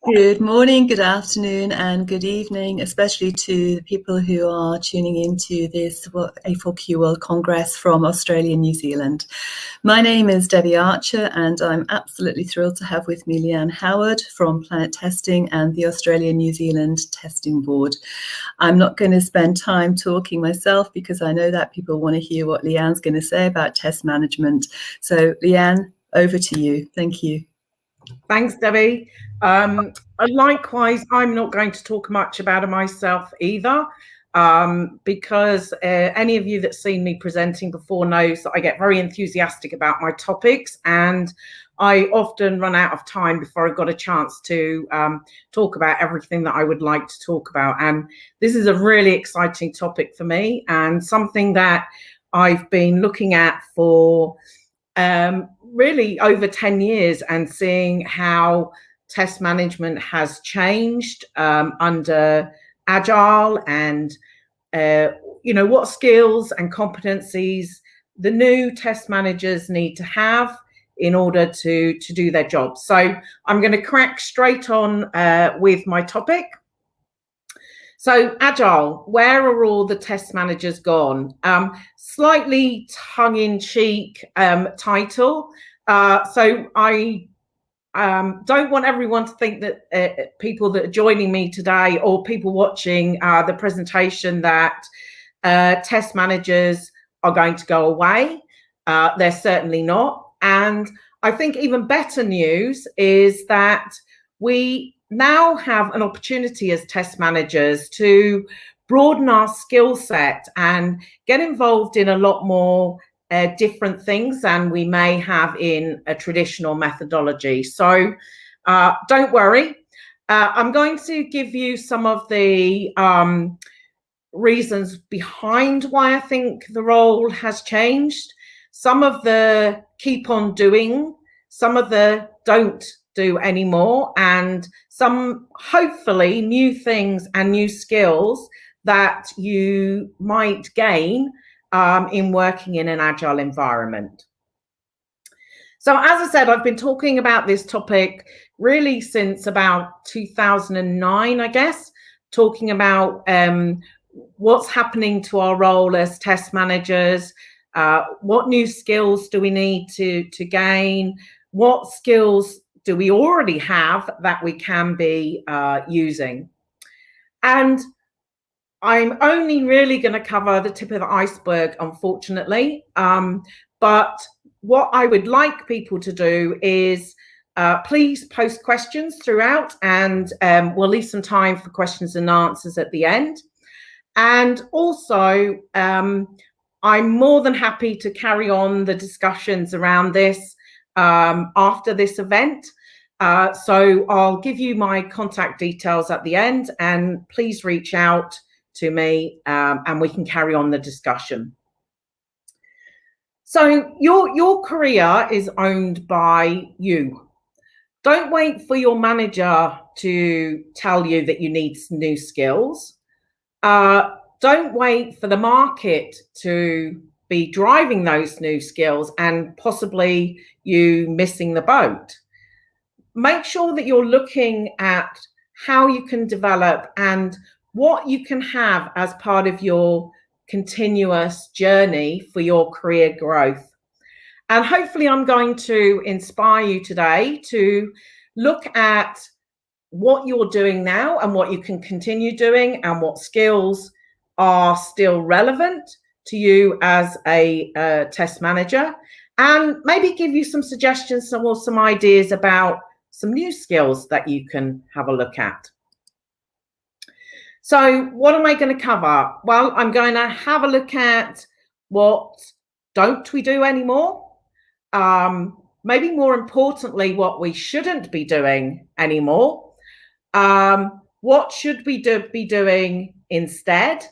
Good morning, good afternoon, and good evening, especially to the people who are tuning into this A4Q World Congress from Australia and New Zealand. My name is Debbie Archer, and I'm absolutely thrilled to have with me Leanne Howard from Planet Testing and the Australia New Zealand Testing Board. I'm not going to spend time talking myself because I know that people want to hear what Leanne's going to say about test management. So Leanne, over to you. Thank you. Thanks, Debbie. Likewise, I'm not going to talk much about myself either, because any of you that's seen me presenting before knows that I get very enthusiastic about my topics, and I often run out of time before I've got a chance to talk about everything that I would like to talk about. And this is a really exciting topic for me, and something that I've been looking at for really over 10 years, and seeing how test management has changed under Agile, and what skills and competencies the new test managers need to have in order to do their job. So I'm going to crack straight on with my topic. So Agile, where are all the test managers gone? Slightly tongue-in-cheek title. So I don't want everyone to think that people that are joining me today, or people watching the presentation, that test managers are going to go away. They're certainly not. And I think even better news is that we now have an opportunity as test managers to broaden our skill set and get involved in a lot more different things than we may have in a traditional methodology. So don't worry. I'm going to give you some of the reasons behind why I think the role has changed. Some of the keep on doing, some of the don't do anymore, and some hopefully new things and new skills that you might gain in working in an Agile environment. So as I said, I've been talking about this topic really since about 2009, I guess, talking about what's happening to our role as test managers, what new skills do we need to gain, what skills do we already have that we can be using. And I'm only really going to cover the tip of the iceberg, unfortunately. But what I would like people to do is please post questions throughout, and we'll leave some time for questions and answers at the end. And also, I'm more than happy to carry on the discussions around this after this event. So I'll give you my contact details at the end, and please reach out to me and we can carry on the discussion. So your career is owned by you. Don't wait for your manager to tell you that you need new skills. Don't wait for the market to be driving those new skills and possibly you missing the boat. Make sure that you're looking at how you can develop and what you can have as part of your continuous journey for your career growth. And hopefully I'm going to inspire you today to look at what you're doing now and what you can continue doing, and what skills are still relevant to you as a test manager, and maybe give you some suggestions or some ideas about some new skills that you can have a look at. So what am I going to cover? Well, I'm going to have a look at what don't we do anymore. Maybe more importantly, what we shouldn't be doing anymore. What should we be doing instead?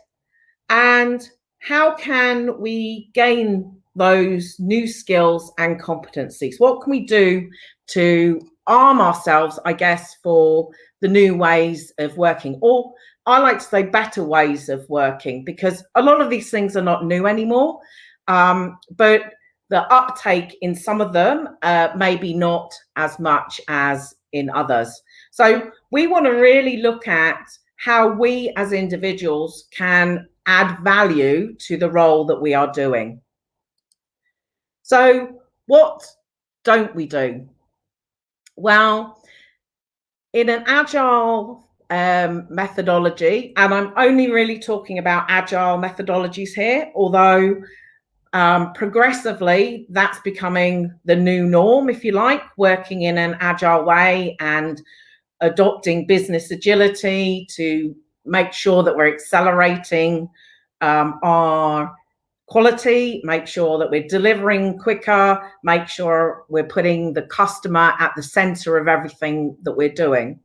And how can we gain those new skills and competencies? What can we do to arm ourselves, I guess, for the new ways of working? Or I like to say better ways of working, because a lot of these things are not new anymore, but the uptake in some of them maybe not as much as in others. So we want to really look at how we as individuals can add value to the role that we are doing. So what don't we do? Well, in an agile methodology, and I'm only really talking about agile methodologies here, although progressively that's becoming the new norm, if you like, working in an agile way and adopting business agility to make sure that we're accelerating our quality, make sure that we're delivering quicker, make sure we're putting the customer at the center of everything that we're doing.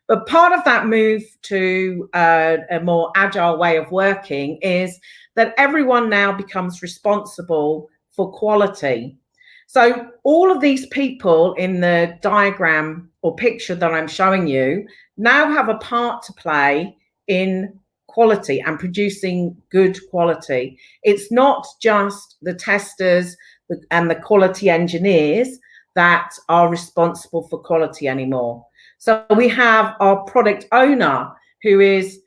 But part of that move to a more agile way of working is that everyone now becomes responsible for quality. So all of these people in the diagram or picture that I'm showing you now have a part to play in quality and producing good quality. It's not just the testers and the quality engineers that are responsible for quality anymore. So we have our product owner who is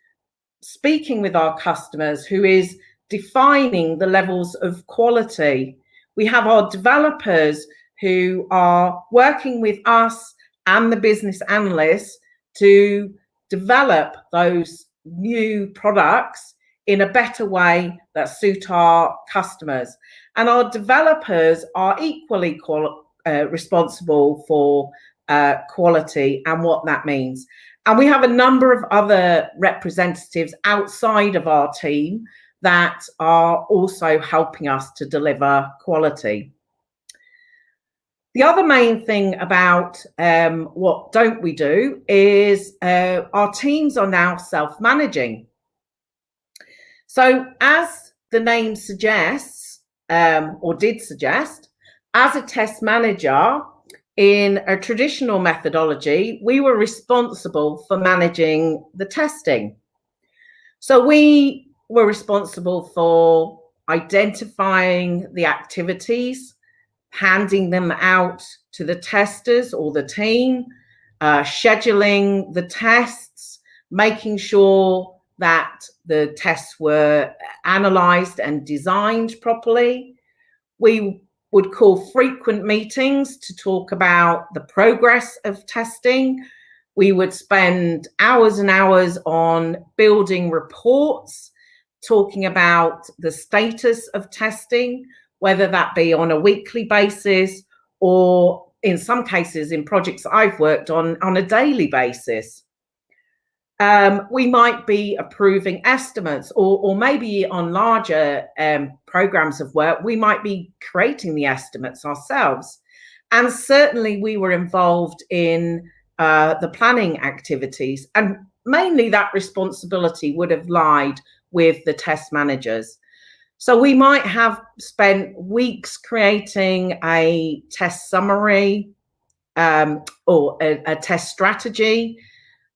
speaking with our customers, who is defining the levels of quality. We have our developers who are working with us and the business analysts to develop those new products in a better way that suit our customers. And our developers are equally responsible for quality and what that means. And we have a number of other representatives outside of our team that are also helping us to deliver quality. The other main thing about what don't we do is our teams are now self-managing. So as the name suggests, or did suggest, as a test manager, in a traditional methodology, we were responsible for managing the testing. So we were responsible for identifying the activities, handing them out to the testers or the team, scheduling the tests, making sure that the tests were analysed and designed properly. We would call frequent meetings to talk about the progress of testing. We would spend hours and hours on building reports, talking about the status of testing, whether that be on a weekly basis or in some cases in projects I've worked on a daily basis. We might be approving estimates or maybe on larger programs of work, we might be creating the estimates ourselves. And certainly we were involved in the planning activities, and mainly that responsibility would have lied with the test managers. So we might have spent weeks creating a test summary or a test strategy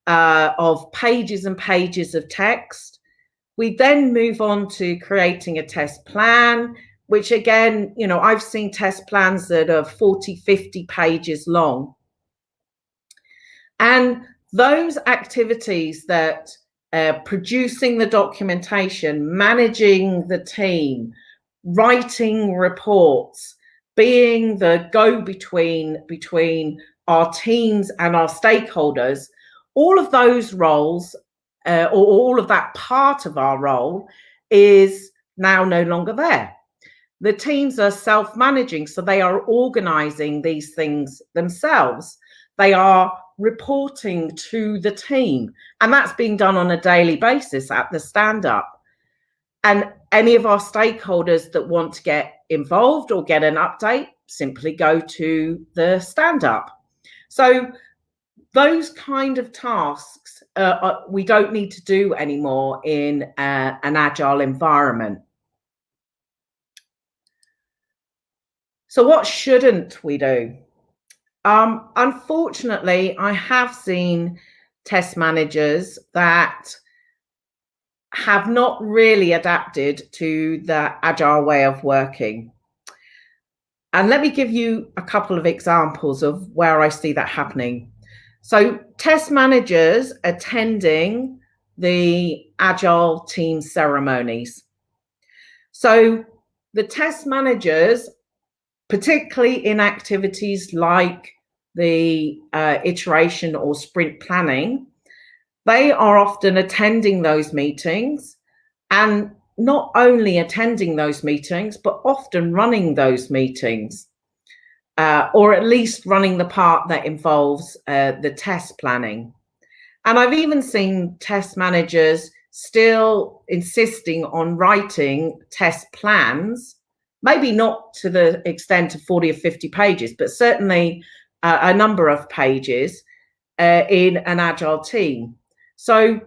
of pages and pages of text. We then move on to creating a test plan, which again, you know, I've seen test plans that are 40, 50 pages long. And those activities that producing the documentation, managing the team, writing reports, being the go-between between our teams and our stakeholders, all of those roles or all of that part of our role is now no longer there. The teams are self-managing, so they are organizing these things themselves. They are reporting to the team, and that's being done on a daily basis at the stand-up. And any of our stakeholders that want to get involved or get an update simply go to the stand-up. So those kind of tasks we don't need to do anymore in an agile environment. So what shouldn't we do? Unfortunately, I have seen test managers that have not really adapted to the agile way of working. And let me give you a couple of examples of where I see that happening. So test managers attending the Agile team ceremonies. So the test managers, particularly in activities like the iteration or sprint planning, they are often attending those meetings, and not only attending those meetings, but often running those meetings, or at least running the part that involves the test planning. And I've even seen test managers still insisting on writing test plans, maybe not to the extent of 40 or 50 pages, but certainly a number of pages in an Agile team. So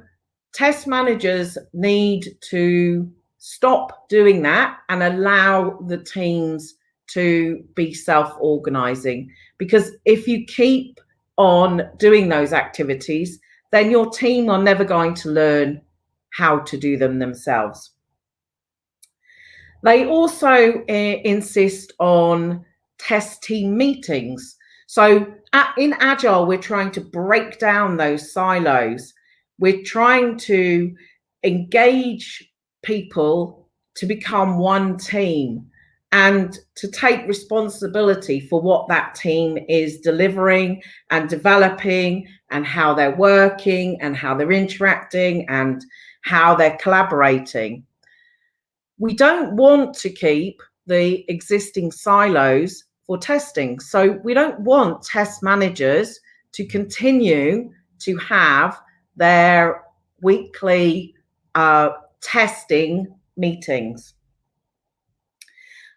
test managers need to stop doing that and allow the teams to be self-organizing, because if you keep on doing those activities, then your team are never going to learn how to do them themselves. They also insist on test team meetings. So in Agile, we're trying to break down those silos. We're trying to engage people to become one team and to take responsibility for what that team is delivering and developing, and how they're working and how they're interacting and how they're collaborating. We don't want to keep the existing silos for testing. So we don't want test managers to continue to have their weekly testing meetings.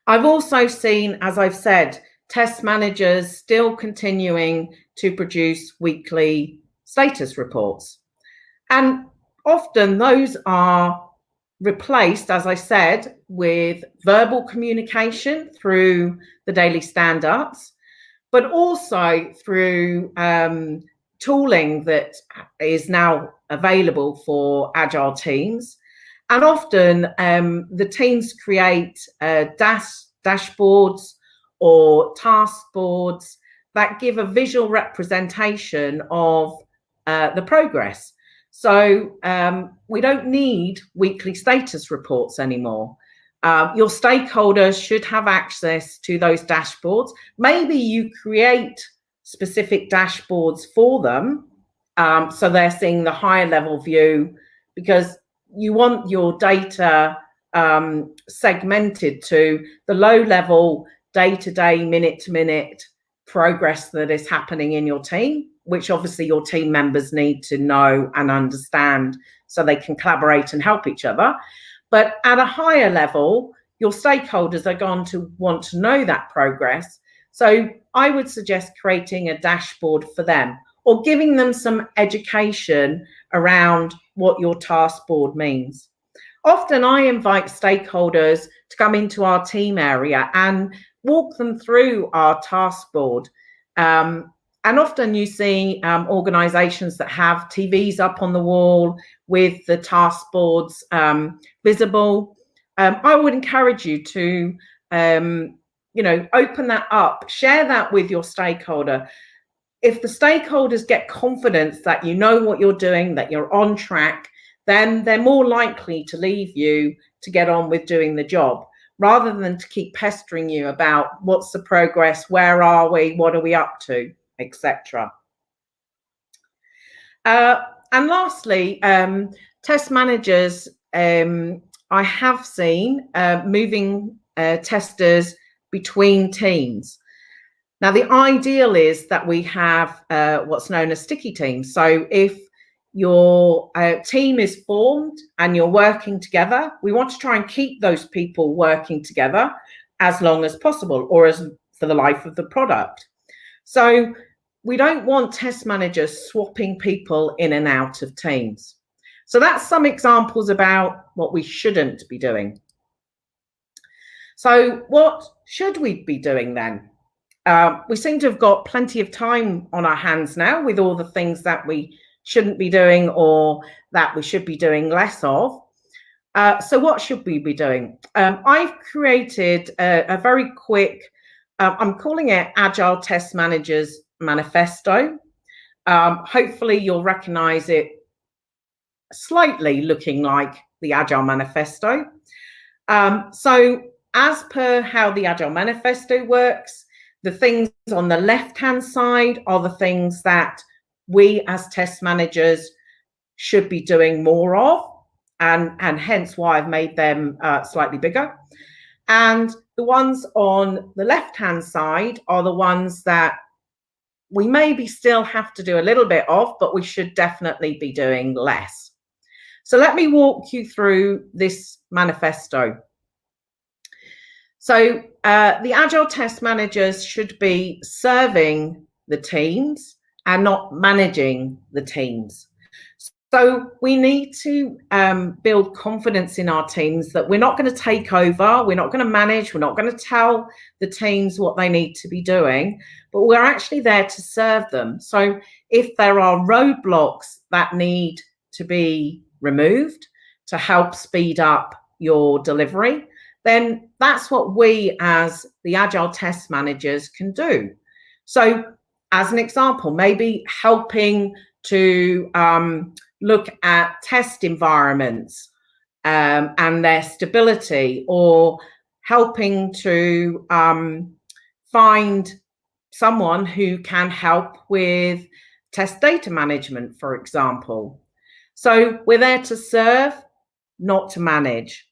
I've also seen, as I've said, test managers still continuing to produce weekly status reports. And often those are replaced, as I said, with verbal communication through the daily stand-ups, but also through tooling that is now available for Agile teams. And often the teams create dashboards or task boards that give a visual representation of the progress. So we don't need weekly status reports anymore. Your stakeholders should have access to those dashboards. Maybe you create specific dashboards for them, so they're seeing the higher level view, because you want your data segmented to the low level, day-to-day, minute-to-minute progress that is happening in your team, which obviously your team members need to know and understand so they can collaborate and help each other. But at a higher level, your stakeholders are going to want to know that progress. So I would suggest creating a dashboard for them, or giving them some education around what your task board means. Often I invite stakeholders to come into our team area and walk them through our task board. And often you see organizations that have TVs up on the wall with the task boards visible. I would encourage you to open that up, share that with your stakeholder. If the stakeholders get confidence that you know what you're doing, that you're on track, then they're more likely to leave you to get on with doing the job, rather than to keep pestering you about what's the progress, where are we, what are we up to, etc. And lastly, test managers, I have seen moving testers between teams. Now, the ideal is that we have what's known as sticky teams. So if your team is formed and you're working together, we want to try and keep those people working together as long as possible, or as for the life of the product. So we don't want test managers swapping people in and out of teams. So that's some examples about what we shouldn't be doing. So what should we be doing then? We seem to have got plenty of time on our hands now with all the things that we shouldn't be doing, or that we should be doing less of. So what should we be doing? I've created a very quick, I'm calling it Agile Test Managers Manifesto. Hopefully you'll recognize it slightly looking like the Agile Manifesto. So as per how the Agile Manifesto works, the things on the left-hand side are the things that we as test managers should be doing more of, and hence why I've made them slightly bigger. And the ones on the left-hand side are the ones that we maybe still have to do a little bit of, but we should definitely be doing less. So let me walk you through this manifesto. So the Agile test managers should be serving the teams and not managing the teams. So we need to build confidence in our teams that we're not going to take over, we're not going to manage, we're not going to tell the teams what they need to be doing, but we're actually there to serve them. So if there are roadblocks that need to be removed to help speed up your delivery, then that's what we as the Agile test managers can do. So as an example, maybe helping to look at test environments and their stability, or helping to find someone who can help with test data management, for example. So we're there to serve, not to manage.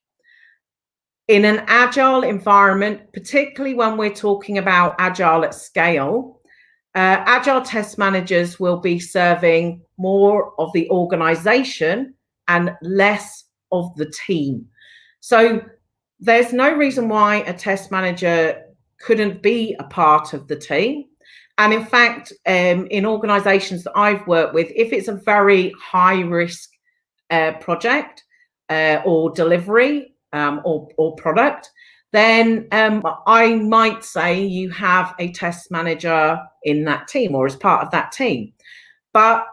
In an Agile environment, particularly when we're talking about Agile at scale, Agile test managers will be serving more of the organization and less of the team. So there's no reason why a test manager couldn't be a part of the team. And in fact, in organizations that I've worked with, if it's a very high risk project or delivery or product, then I might say you have a test manager in that team or as part of that team. But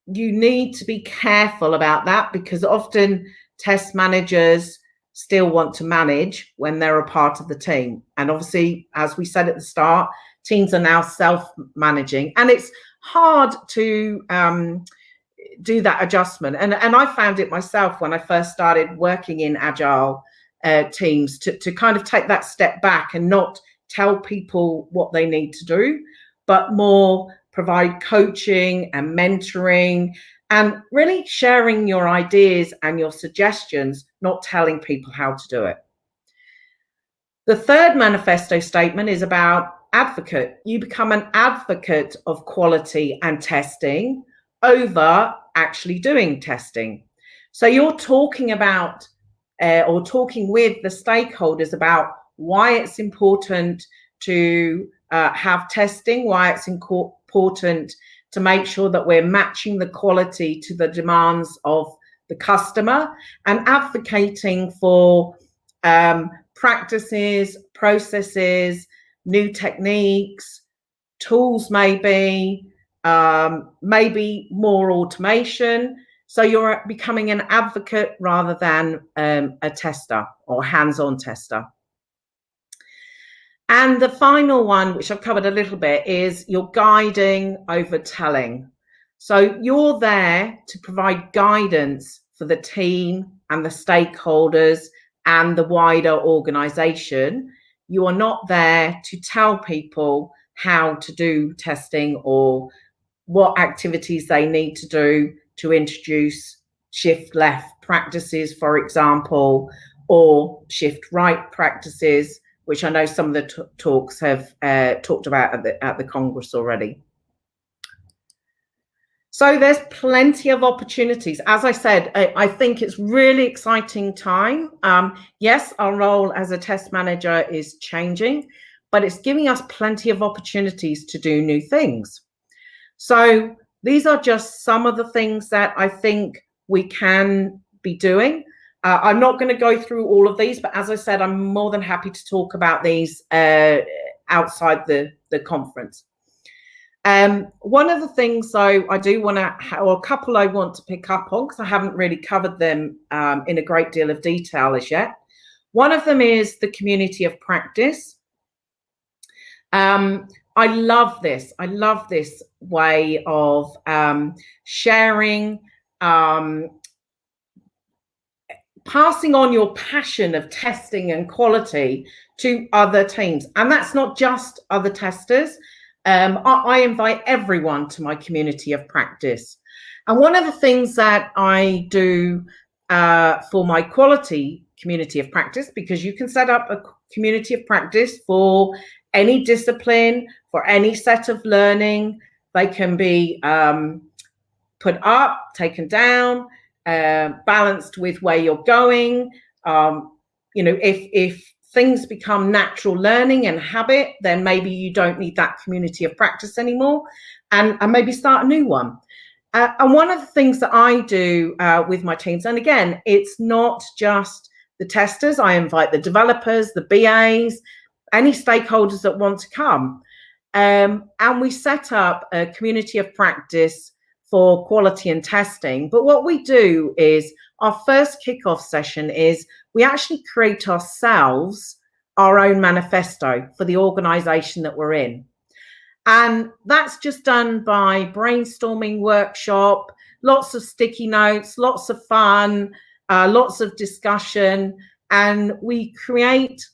you need to be careful about that, because often test managers still want to manage when they're a part of the team. And obviously, as we said at the start, teams are now self-managing, and it's hard to do that adjustment. And I found it myself when I first started working in Agile teams to kind of take that step back and not tell people what they need to do, but more provide coaching and mentoring and really sharing your ideas and your suggestions, not telling people how to do it. The third manifesto statement is about advocate. You become an advocate of quality and testing over actually doing testing. So you're talking about or talking with the stakeholders about why it's important to have testing, why it's important to make sure that we're matching the quality to the demands of the customer, and advocating for practices, processes, new techniques, tools, maybe more automation. So you're becoming an advocate rather than a tester or hands-on tester. And the final one, which I've covered a little bit, is you're guiding over telling. So you're there to provide guidance for the team and the stakeholders and the wider organization. You are not there to tell people how to do testing or what activities they need to do to introduce shift left practices, for example, or shift right practices, which I know some of the talks have talked about at the Congress already. So there's plenty of opportunities. As I said, I think it's really exciting time. Yes, our role as a test manager is changing, but it's giving us plenty of opportunities to do new things. So these are just some of the things that I think we can be doing. I'm not going to go through all of these, but as I said, I'm more than happy to talk about these outside the conference. One of the things, though, I do want to, or a couple I want to pick up on, because I haven't really covered them in a great deal of detail as yet. One of them is the community of practice. I love this. I love this way of sharing, passing on your passion of testing and quality to other teams. And that's not just other testers. I invite everyone to my community of practice. And one of the things that I do for my quality community of practice, because you can set up a community of practice for any discipline, for any set of learning. They can be put up, taken down, balanced with where you're going. If things become natural learning and habit, then maybe you don't need that community of practice anymore, and maybe start a new one. And one of the things that I do with my teams, and again, it's not just the testers, I invite the developers, the BAs, any stakeholders that want to come. And we set up a community of practice for quality and testing. But what we do is our first kickoff session is we actually create ourselves our own manifesto for the organization that we're in. And that's just done by brainstorming workshop, lots of sticky notes, lots of fun, lots of discussion. And we create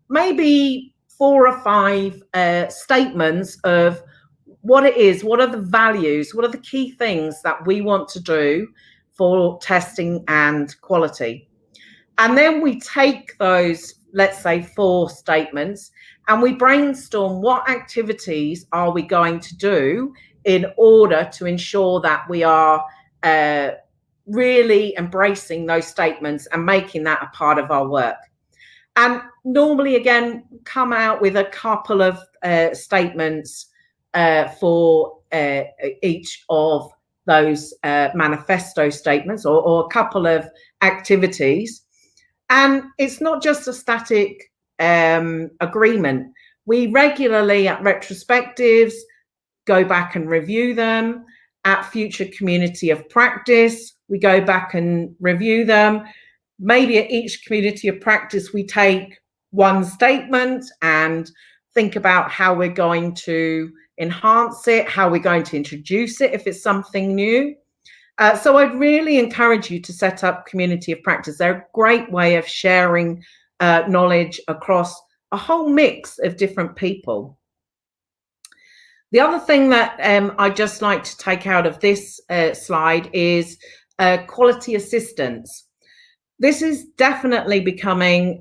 maybe 4 or 5 statements of what it is, what are the values, what are the key things that we want to do for testing and quality. And then we take those, let's say 4 statements, and we brainstorm what activities are we going to do in order to ensure that we are really embracing those statements and making that a part of our work. And normally, again, come out with a couple of statements for each of those manifesto statements, or a couple of activities. And it's not just a static agreement. We regularly, at retrospectives, go back and review them. At future community of practice, we go back and review them. Maybe at each community of practice, we take one statement and think about how we're going to enhance it, how we're going to introduce it if it's something new. So I'd really encourage you to set up community of practice. They're a great way of sharing knowledge across a whole mix of different people. The other thing that I'd just like to take out of this slide is quality assistance. This is definitely becoming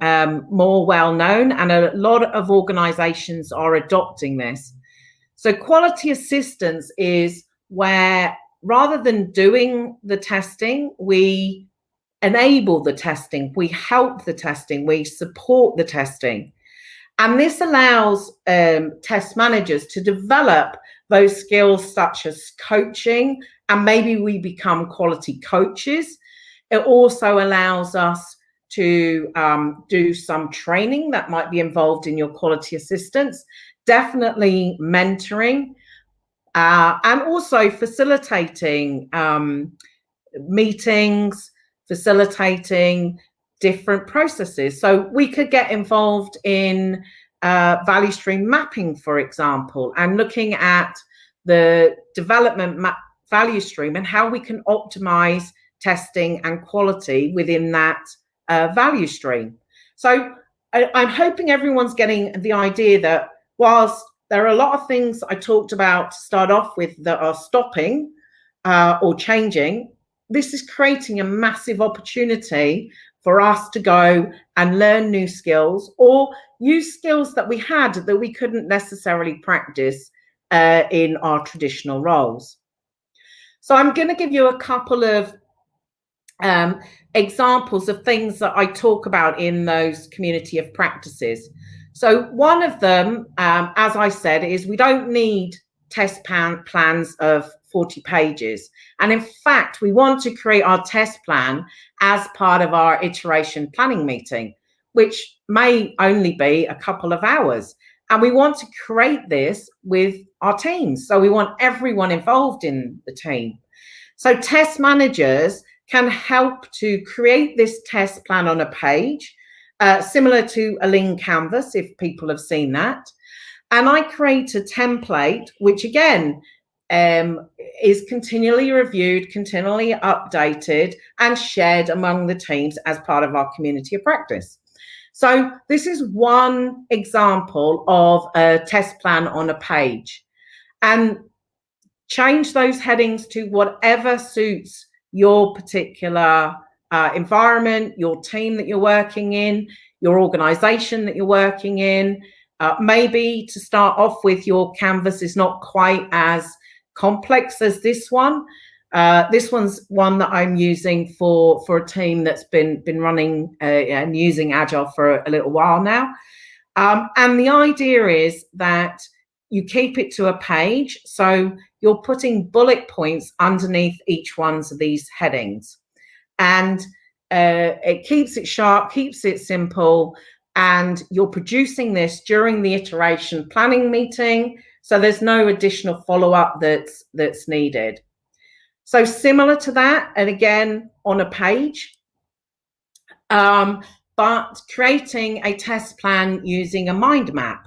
more well known, and a lot of organizations are adopting this. So quality assistance is where, rather than doing the testing, we enable the testing, we help the testing, we support the testing. And this allows test managers to develop those skills such as coaching, and maybe we become quality coaches. It also allows us to do some training that might be involved in your quality assistance, definitely mentoring, and also facilitating meetings, facilitating different processes. So we could get involved in value stream mapping, for example, and looking at the development value stream and how we can optimize testing and quality within that value stream. So I'm hoping everyone's getting the idea that whilst there are a lot of things I talked about to start off with that are stopping or changing, this is creating a massive opportunity for us to go and learn new skills, or use skills that we had that we couldn't necessarily practice in our traditional roles. So I'm going to give you a couple of examples of things that I talk about in those community of practices. So one of them, as I said, is we don't need test plans of 40 pages. And in fact, we want to create our test plan as part of our iteration planning meeting, which may only be a couple of hours. And we want to create this with our teams. So we want everyone involved in the team. So test managers can help to create this test plan on a page, similar to a lean canvas, if people have seen that. And I create a template, which again is continually reviewed, continually updated, and shared among the teams as part of our community of practice. So this is one example of a test plan on a page. And change those headings to whatever suits your particular environment, your team that you're working in, your organization that you're working in. Maybe to start off with, your canvas is not quite as complex as this one. This one's one that I'm using for a team that's been running and using Agile for a little while now. And the idea is that you keep it to a page, so you're putting bullet points underneath each one of these headings. And it keeps it sharp, keeps it simple, and you're producing this during the iteration planning meeting, so there's no additional follow-up that's needed. So similar to that, and again on a page, but creating a test plan using a mind map.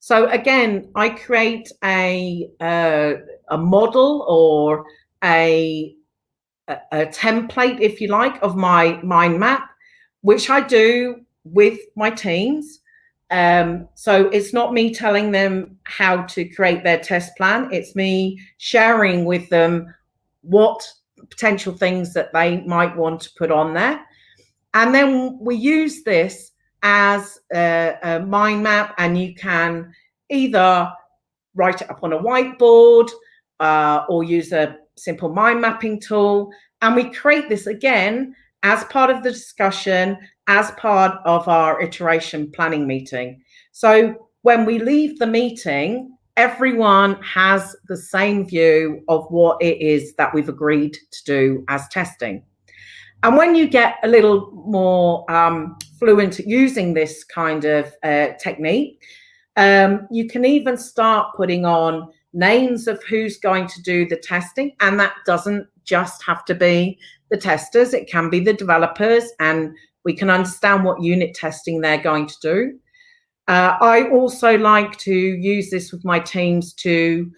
So again, I create a model or a template, if you like, of my mind map, which I do with my teams. So it's not me telling them how to create their test plan. It's me sharing with them what potential things that they might want to put on there. And then we use this as a mind map, and you can either write it up on a whiteboard or use a simple mind mapping tool. And we create this again as part of the discussion, as part of our iteration planning meeting. So when we leave the meeting, everyone has the same view of what it is that we've agreed to do as testing. And when you get a little more fluent at using this kind of technique, you can even start putting on names of who's going to do the testing. And that doesn't just have to be the testers, it can be the developers, and we can understand what unit testing they're going to do. I also like to use this with my teams to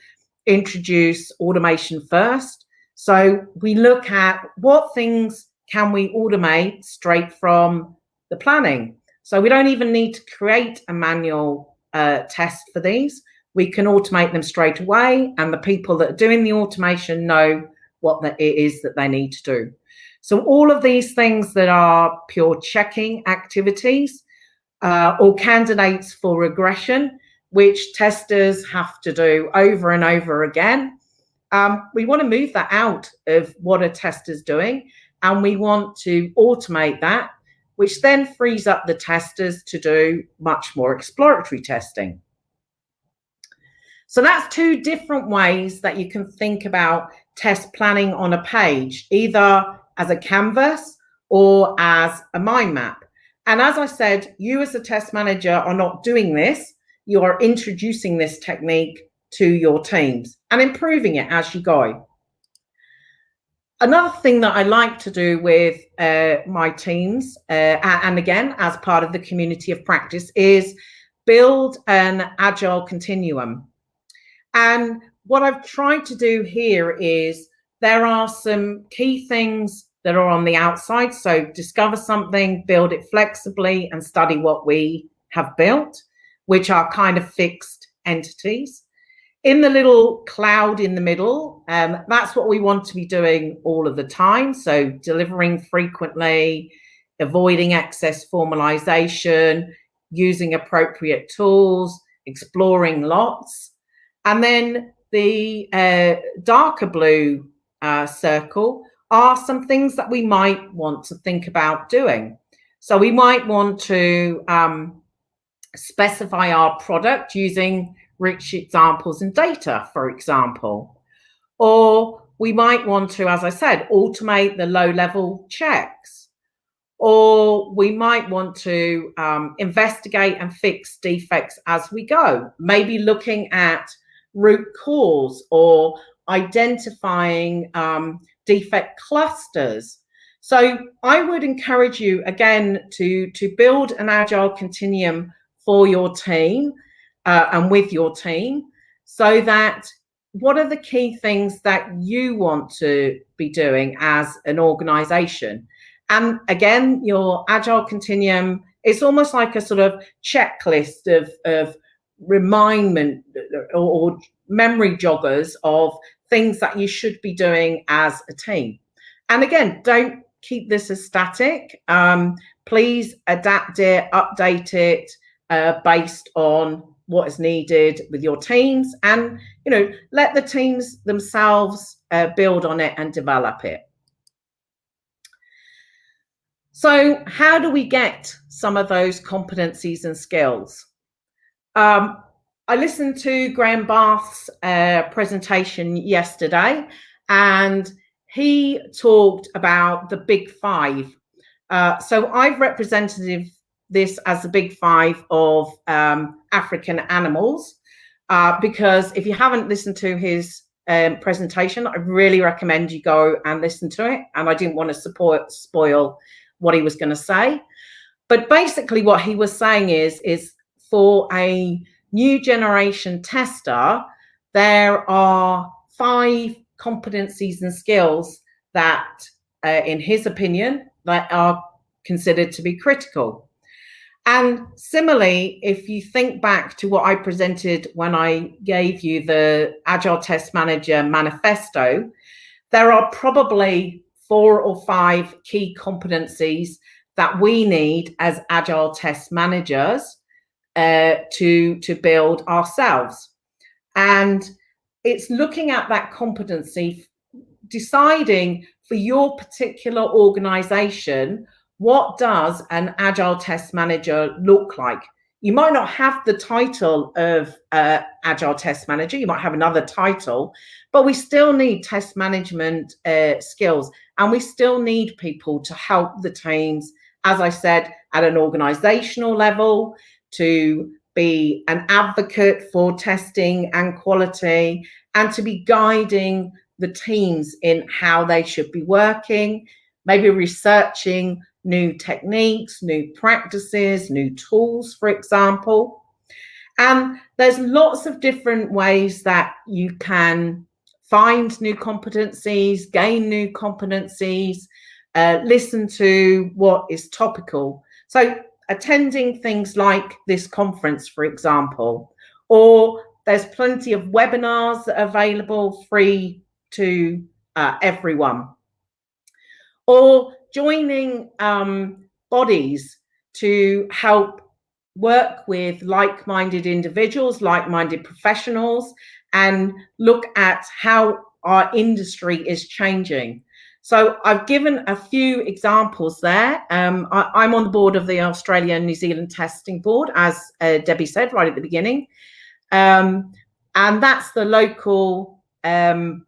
introduce automation first. So we look at what things can we automate straight from the planning. So we don't even need to create a manual test for these. We can automate them straight away, and the people that are doing the automation know what it is that they need to do. So all of these things that are pure checking activities or candidates for regression, which testers have to do over and over again, we want to move that out of what a tester's doing, and we want to automate that, which then frees up the testers to do much more exploratory testing. So that's two different ways that you can think about test planning on a page, either as a canvas or as a mind map. And as I said, you as a test manager are not doing this. You are introducing this technique to your teams and improving it as you go. Another thing that I like to do with my teams, and again, as part of the community of practice, is build an Agile continuum. And what I've tried to do here is there are some key things that are on the outside. So discover something, build it flexibly, and study what we have built, which are kind of fixed entities. In the little cloud in the middle, that's what we want to be doing all of the time. So delivering frequently, avoiding excess formalization, using appropriate tools, exploring lots. And then the darker blue circle are some things that we might want to think about doing. So we might want to specify our product using rich examples and data, for example. Or we might want to, as I said, automate the low-level checks. Or we might want to investigate and fix defects as we go, maybe looking at root cause or identifying defect clusters. So I would encourage you again to build an Agile continuum for your team. and with your team, so that what are the key things that you want to be doing as an organization? And again, your Agile Continuum, it's almost like a sort of checklist of remindment or memory joggers of things that you should be doing as a team. And again, don't keep this as static. Please adapt it, update it based on what is needed with your teams, and let the teams themselves build on it and develop it. So how do we get some of those competencies and skills? I listened to Graham Bath's presentation yesterday, and he talked about the big five. So I've represented this as the big five of African animals, because if you haven't listened to his presentation, I really recommend you go and listen to it. And I didn't want to spoil what he was going to say. But basically what he was saying is for a new generation tester, there are 5 competencies and skills that, in his opinion, that are considered to be critical. And similarly, if you think back to what I presented when I gave you the Agile Test Manager Manifesto, there are probably 4 or 5 key competencies that we need as Agile Test Managers to build ourselves. And it's looking at that competency, deciding for your particular organization, what does an Agile Test Manager look like? You might not have the title of Agile Test Manager, you might have another title, but we still need test management skills, and we still need people to help the teams, as I said, at an organizational level, to be an advocate for testing and quality, and to be guiding the teams in how they should be working, maybe researching new techniques, new practices, new tools, for example. And there's lots of different ways that you can find new competencies, gain new competencies, listen to what is topical. So attending things like this conference, for example, or there's plenty of webinars that are available free to everyone, or joining bodies to help work with like-minded individuals, like-minded professionals, and look at how our industry is changing. So I've given a few examples there. I'm on the board of the Australia and New Zealand Testing Board, as Debbie said right at the beginning. And that's the local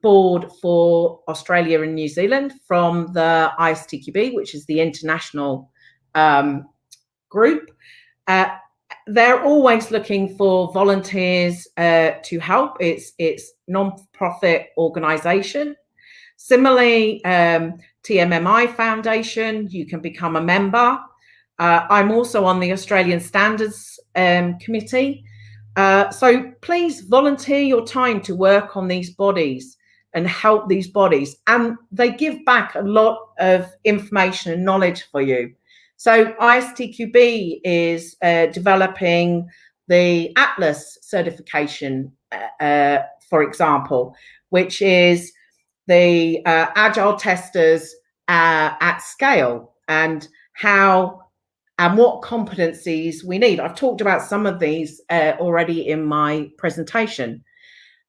board for Australia and New Zealand from the ISTQB, which is the international group. They're always looking for volunteers to help. It's non-profit organisation. Similarly, TMMI Foundation, you can become a member. I'm also on the Australian Standards Committee. So please volunteer your time to work on these bodies and help these bodies. And they give back a lot of information and knowledge for you. So ISTQB is developing the Atlas certification, for example, which is the Agile testers at scale, and how and what competencies we need. I've talked about some of these already in my presentation.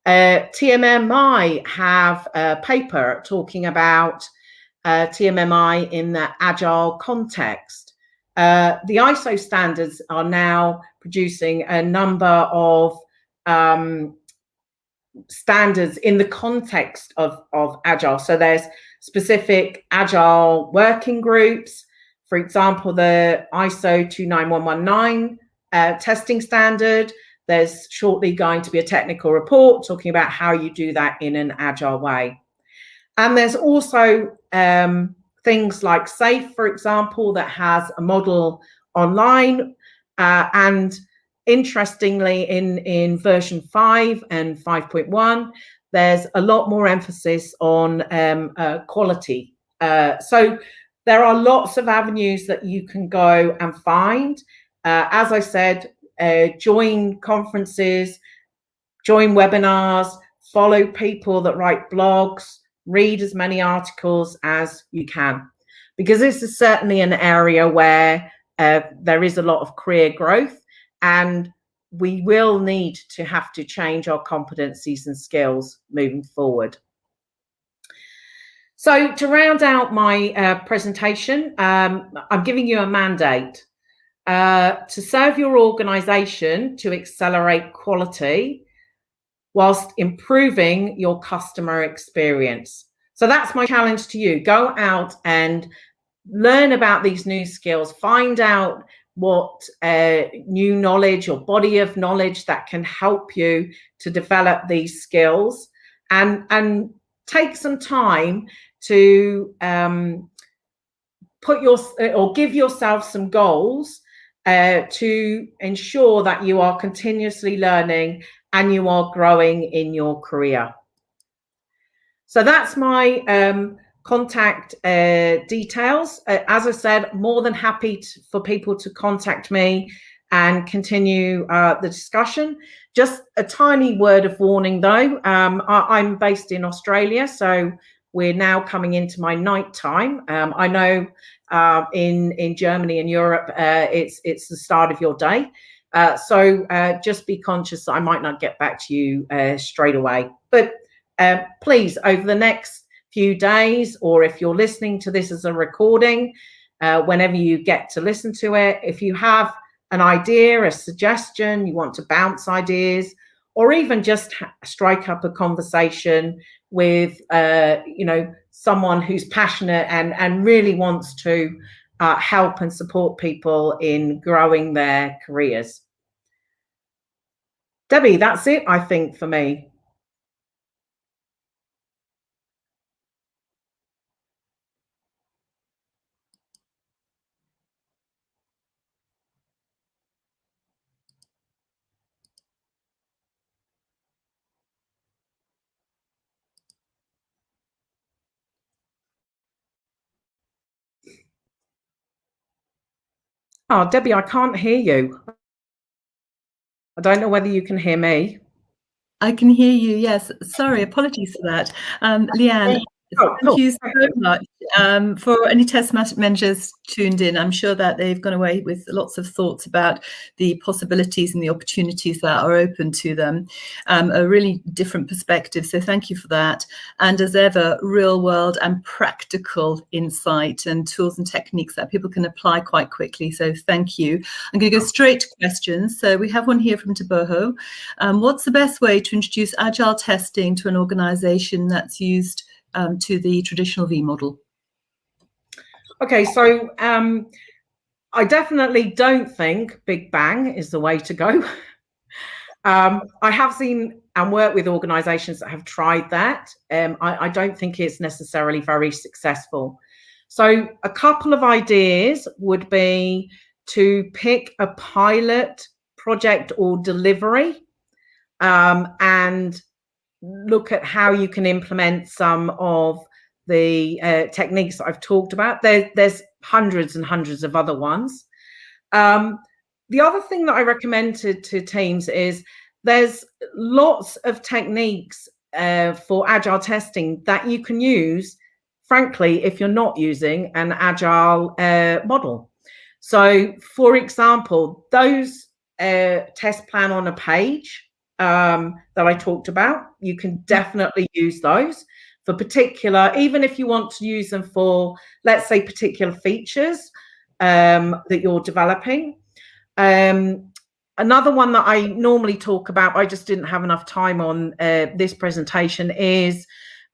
TMMI have a paper talking about TMMI in the Agile context. The ISO standards are now producing a number of standards in the context of Agile. So there's specific Agile working groups. For example, the ISO 29119 testing standard. There's shortly going to be a technical report talking about how you do that in an Agile way. And there's also things like SAFE, for example, that has a model online, and interestingly, in version 5 and 5.1, there's a lot more emphasis on quality. So there are lots of avenues that you can go and find. As I said, join conferences, join webinars, follow people that write blogs, read as many articles as you can, because this is certainly an area where there is a lot of career growth, and we will need to have to change our competencies and skills moving forward. So to round out my presentation, I'm giving you a mandate to serve your organization to accelerate quality whilst improving your customer experience. So that's my challenge to you. Go out and learn about these new skills, find out what new knowledge or body of knowledge that can help you to develop these skills, and take some time to give yourself some goals to ensure that you are continuously learning and you are growing in your career. So that's my contact details. As I said, more than happy for people to contact me and continue the discussion. Just a tiny word of warning though, I'm based in Australia, so we're now coming into my night time. I know in Germany and Europe, it's the start of your day. So just be conscious that I might not get back to you straight away. But please, over the next few days, or if you're listening to this as a recording, whenever you get to listen to it, if you have an idea, a suggestion, you want to bounce ideas, or even just strike up a conversation with someone who's passionate and really wants to help and support people in growing their careers. Debbie, that's it, I think, for me. Oh, Debbie, I can't hear you. I don't know whether you can hear me. I can hear you, yes. Sorry, apologies for that. Leanne, thank you so much for any test managers tuned in. I'm sure that they've gone away with lots of thoughts about the possibilities and the opportunities that are open to them, a really different perspective. So thank you for that. And as ever, real world and practical insight and tools and techniques that people can apply quite quickly. So thank you. I'm going to go straight to questions. So we have one here from Taboho. What's the best way to introduce agile testing to an organization that's used to the traditional V model? Okay, so I definitely don't think Big Bang is the way to go. I have seen and worked with organizations that have tried that. I don't think it's necessarily very successful. So a couple of ideas would be to pick a pilot project or delivery and look at how you can implement some of the techniques that I've talked about. There's hundreds and hundreds of other ones. The other thing that I recommend to teams is there's lots of techniques for agile testing that you can use, frankly, if you're not using an agile model. So, for example, those test plan on a page that I talked about, you can definitely use those for particular, even if you want to use them for, let's say, particular features that you're developing. Another one that I normally talk about, I just didn't have enough time on this presentation, is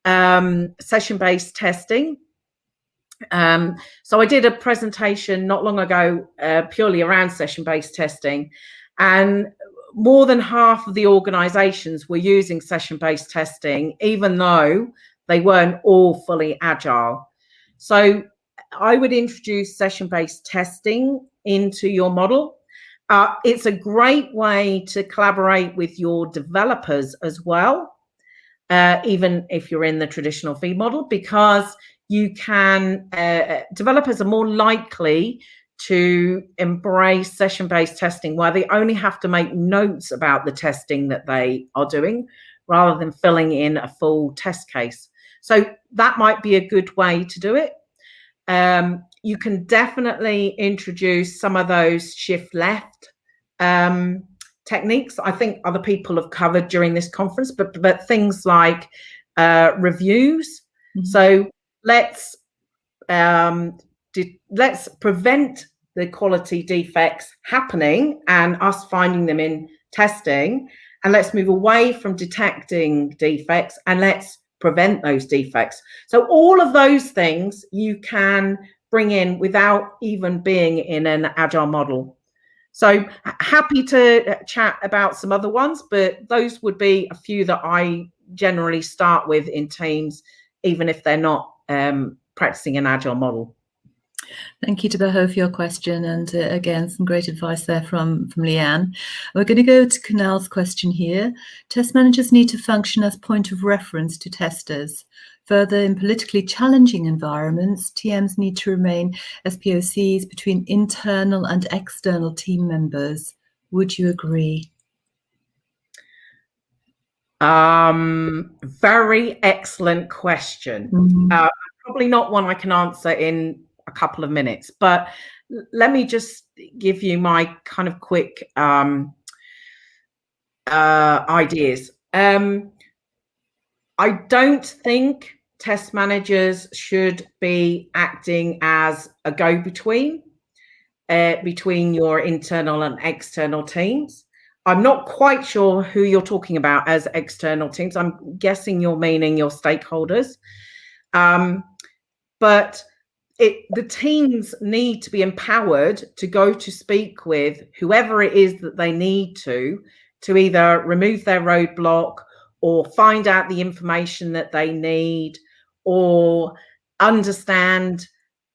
session-based testing. So I did a presentation not long ago purely around session-based testing, and more than half of the organizations were using session-based testing, even though they weren't all fully agile. So I would introduce session-based testing into your model. It's a great way to collaborate with your developers as well, even if you're in the traditional fee model, because you can, developers are more likely to embrace session-based testing where they only have to make notes about the testing that they are doing rather than filling in a full test case. So that might be a good way to do it. You can definitely introduce some of those shift left techniques I think other people have covered during this conference, but things like reviews. Mm-hmm. So let's prevent the quality defects happening and us finding them in testing, and let's move away from detecting defects and let's prevent those defects. So all of those things you can bring in without even being in an agile model. So happy to chat about some other ones, but those would be a few that I generally start with in teams, even if they're not practicing an agile model. Thank you to Beho for your question, and again, some great advice there from Leanne. We're going to go to Kunal's question here. Test managers need to function as point of reference to testers. Further, in politically challenging environments, TMs need to remain as POCs between internal and external team members. Would you agree? Very excellent question. Mm-hmm. Probably not one I can answer in a couple of minutes, but let me just give you my kind of quick ideas. I don't think test managers should be acting as a go-between between your internal and external teams. I'm not quite sure who you're talking about as external teams. I'm guessing you're meaning your stakeholders. But the teams need to be empowered to go to speak with whoever it is that they need to either remove their roadblock or find out the information that they need or understand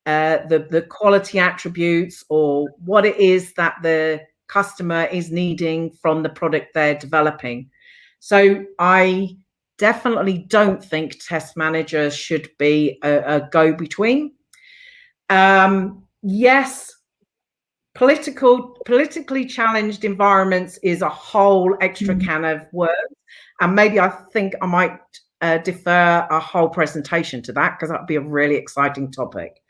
the quality attributes or what it is that the customer is needing from the product they're developing. So I definitely don't think test managers should be a go-between. Yes, politically challenged environments is a whole extra can of worms, and maybe I think I might defer a whole presentation to that because that'd be a really exciting topic.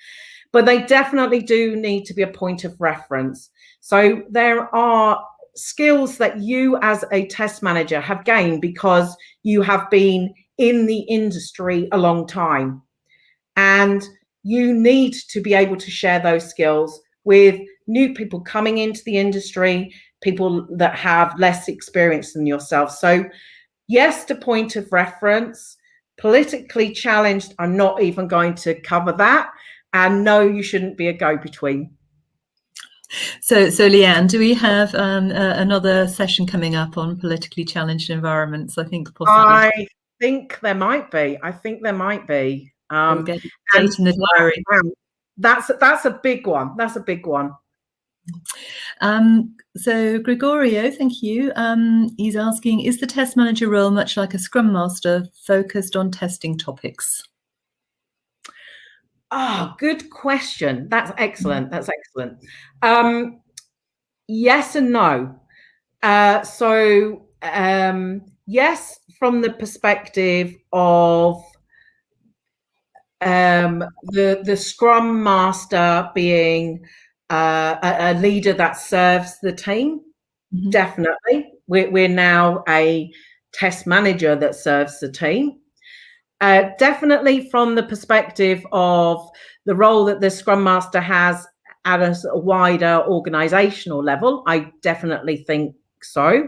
But they definitely do need to be a point of reference. So there are skills that you as a test manager have gained because you have been in the industry a long time. And you need to be able to share those skills with new people coming into the industry, people that have less experience than yourself. So yes, to point of reference. Politically challenged, I'm not even going to cover that. And no, you shouldn't be a go-between. So Leanne, do we have another session coming up on politically challenged environments? I think possibly. I think there might be. We'll get a date in the diary. That's a big one. That's a big one. So Gregorio, thank you. He's asking, is the test manager role much like a Scrum Master focused on testing topics? Oh, good question. That's excellent. That's excellent. Yes and no. Yes, from the perspective of the Scrum Master being a leader that serves the team. Mm-hmm. Definitely. We're now a test manager that serves the team. Definitely from the perspective of the role that the Scrum Master has at a wider organizational level, I definitely think so.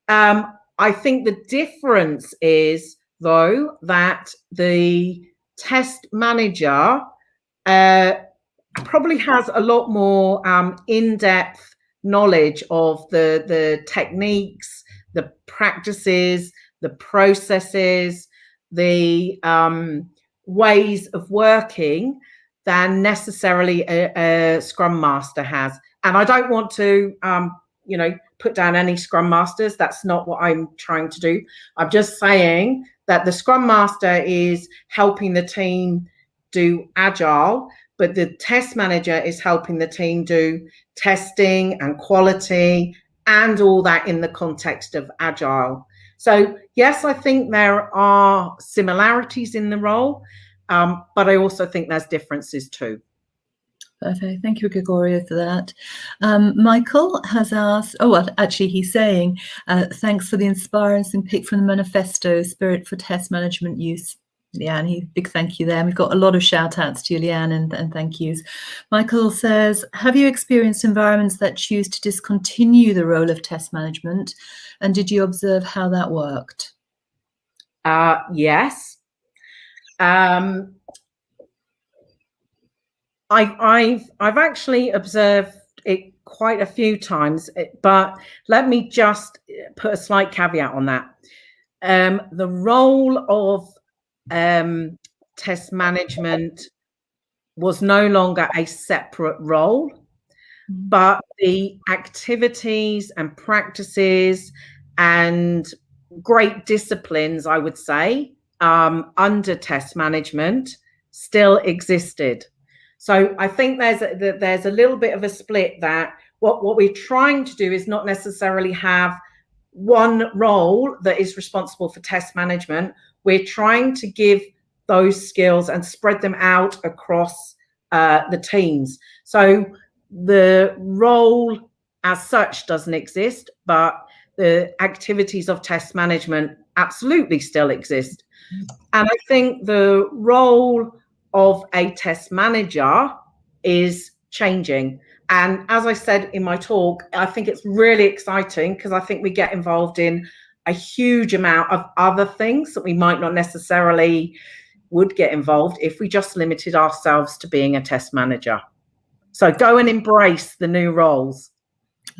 I think the difference is, though, that the test manager probably has a lot more in-depth knowledge of the techniques, the practices, the processes, the ways of working than necessarily a Scrum Master has. And I don't want to, put down any Scrum Masters. That's not what I'm trying to do. I'm just saying that the Scrum Master is helping the team do Agile, but the test manager is helping the team do testing and quality and all that in the context of Agile. So yes, I think there are similarities in the role, but I also think there's differences too. Perfect. Thank you, Gregorio, for that. Michael has asked, well, actually, he's saying, thanks for the inspiring pick from the manifesto, Spirit for Test Management Use. Leanne, big thank you there. And we've got a lot of shout outs to you, Leanne, and thank yous. Michael says, have you experienced environments that choose to discontinue the role of test management? And did you observe how that worked? Yes. I've actually observed it quite a few times, but let me just put a slight caveat on that. The role of test management was no longer a separate role, but the activities and practices and great disciplines, I would say, under test management still existed. So I think there's a little bit of a split that what we're trying to do is not necessarily have one role that is responsible for test management. We're trying to give those skills and spread them out across the teams. So the role as such doesn't exist, but the activities of test management absolutely still exist. And I think the role of a test manager is changing. And as I said in my talk, I think it's really exciting because I think we get involved in a huge amount of other things that we might not necessarily would get involved if we just limited ourselves to being a test manager. So go and embrace the new roles.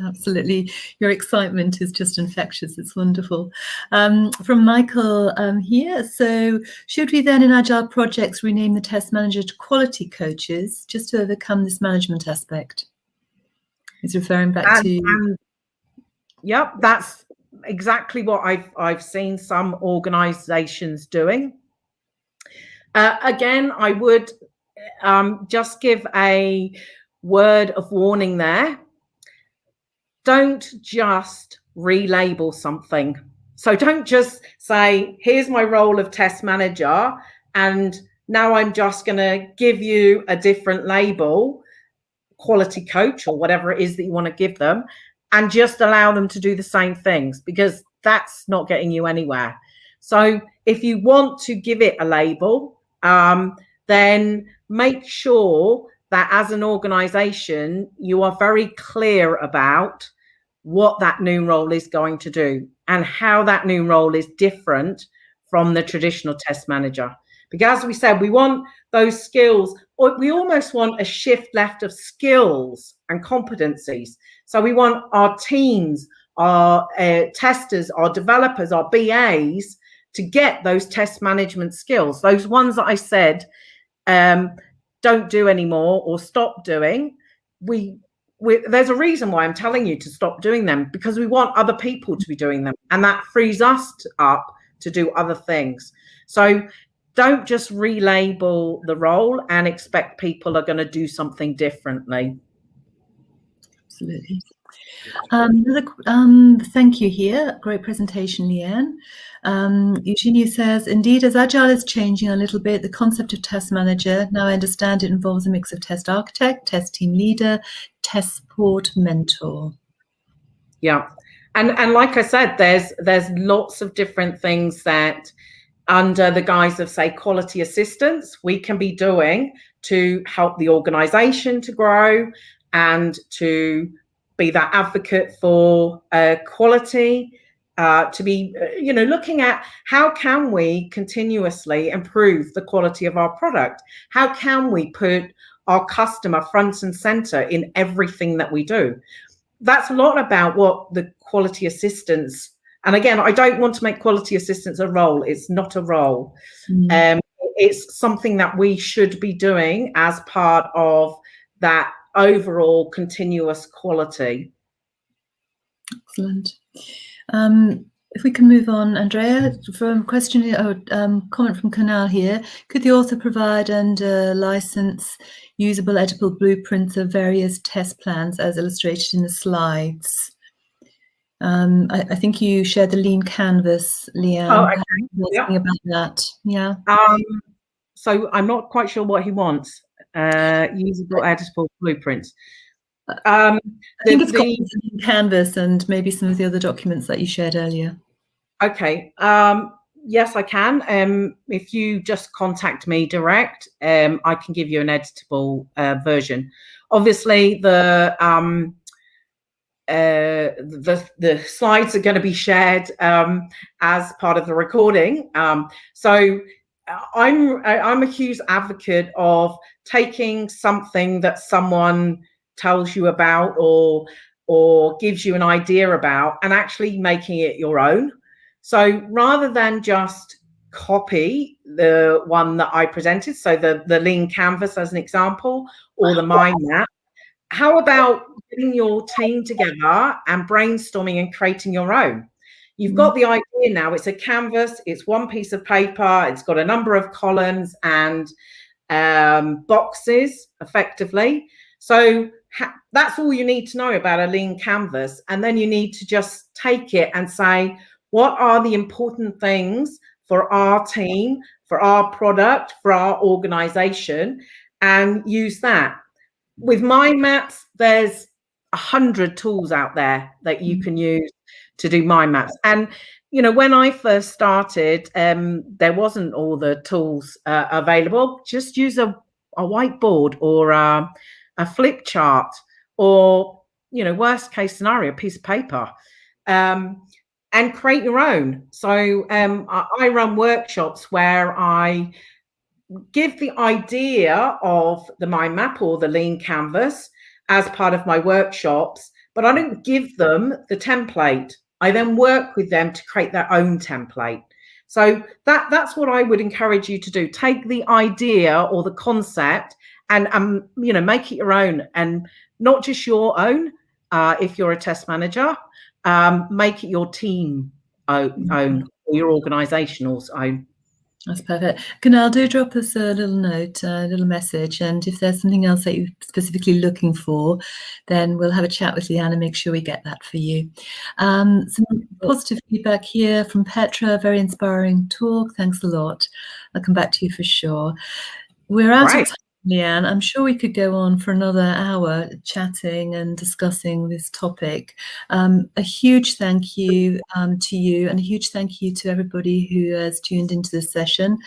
Absolutely. Your excitement is just infectious. It's wonderful. From Michael here. So should we then in Agile projects rename the test manager to quality coaches just to overcome this management aspect? He's referring back to... Yep, that's exactly what I've seen some organizations doing. Again, I would just give a word of warning there. Don't just relabel something. So don't just say, here's my role of test manager, and now I'm just going to give you a different label, quality coach or whatever it is that you want to give them, and just allow them to do the same things, because that's not getting you anywhere. So if you want to give it a label, then make sure that as an organization, you are very clear about what that new role is going to do and how that new role is different from the traditional test manager. Because as we said, we want those skills, or we almost want a shift left of skills and competencies. So we want our teams, our testers, our developers, our BAs to get those test management skills, those ones that I said don't do anymore or stop doing. There's a reason why I'm telling you to stop doing them, because we want other people to be doing them, and that frees us up to do other things. So don't just relabel the role and expect people are going to do something differently. Absolutely. Thank you here. Great presentation, Leanne. Eugenia says, indeed, as Agile is changing a little bit, the concept of test manager, now I understand it involves a mix of test architect, test team leader, test support mentor. Yeah. And like I said, there's lots of different things that under the guise of, say, quality assistance, we can be doing to help the organization to grow and to be that advocate for quality, to be, looking at how can we continuously improve the quality of our product? How can we put our customer front and center in everything that we do? That's a lot about what the quality assistance, and again, I don't want to make quality assistance a role. It's not a role. It's something that we should be doing as part of that overall continuous quality. Excellent. If we can move on, Andrea, from comment from Kunal here. Could the author provide and license usable editable blueprints of various test plans as illustrated in the slides? I think you shared the lean canvas, Leanne. Oh, okay. Yep. About that, yeah. So I'm not quite sure what he wants. Usable editable blueprints. I think it's called lean canvas and maybe some of the other documents that you shared earlier. Okay. Yes, I can. If you just contact me direct, I can give you an editable version. Obviously, the slides are going to be shared as part of the recording. So I'm a huge advocate of taking something that someone tells you about or gives you an idea about and actually making it your own. So rather than just copy the one that I presented, so the lean canvas as an example, or the mind map, how about getting your team together and brainstorming and creating your own? You've got the idea now. It's a canvas. It's one piece of paper. It's got a number of columns and boxes, effectively. So that's all you need to know about a lean canvas. And then you need to just take it and say, what are the important things for our team, for our product, for our organization, and use that. With mind maps, there's 100 tools out there that you can use to do mind maps. And, you know, when I first started, there wasn't all the tools available. Just use a whiteboard or a flip chart or, you know, worst case scenario, a piece of paper. And create your own. So I run workshops where I give the idea of the mind map or the lean canvas as part of my workshops, but I don't give them the template. I then work with them to create their own template. So that's what I would encourage you to do. Take the idea or the concept and you know, make it your own, and not just your own. If you're a test manager, make it your team own or your organization's own. That's perfect. Kunal, do drop us a little note, a little message, and if there's something else that you're specifically looking for, then we'll have a chat with Leanne and make sure we get that for you. Some positive feedback here from Petra. Very inspiring talk. Thanks a lot. I'll come back to you for sure. We're out of time, Leanne. I'm sure we could go on for another hour chatting and discussing this topic. A huge thank you to you, and a huge thank you to everybody who has tuned into this session.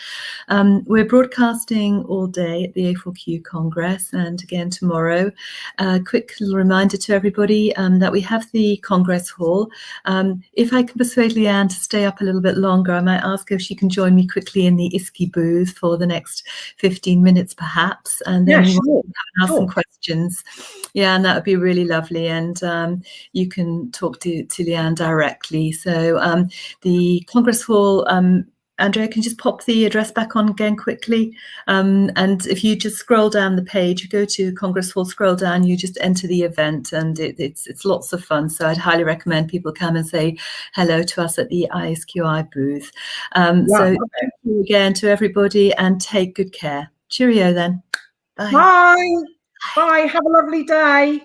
We're broadcasting all day at the A4Q Congress and again tomorrow. A quick little reminder to everybody that we have the Congress Hall. If I can persuade Leanne to stay up a little bit longer, I might ask her if she can join me quickly in the ISKI booth for the next 15 minutes perhaps, and then ask some questions. Yeah, and that would be really lovely, and you can talk to Leanne directly. So the Congress Hall, Andrea, can you just pop the address back on again quickly? And if you just scroll down the page, you go to Congress Hall, scroll down, you just enter the event, and it's lots of fun. So I'd highly recommend people come and say hello to us at the ISQI booth. So thank you again to everybody, and take good care. Cheerio then. Bye. Bye. Bye. Have a lovely day.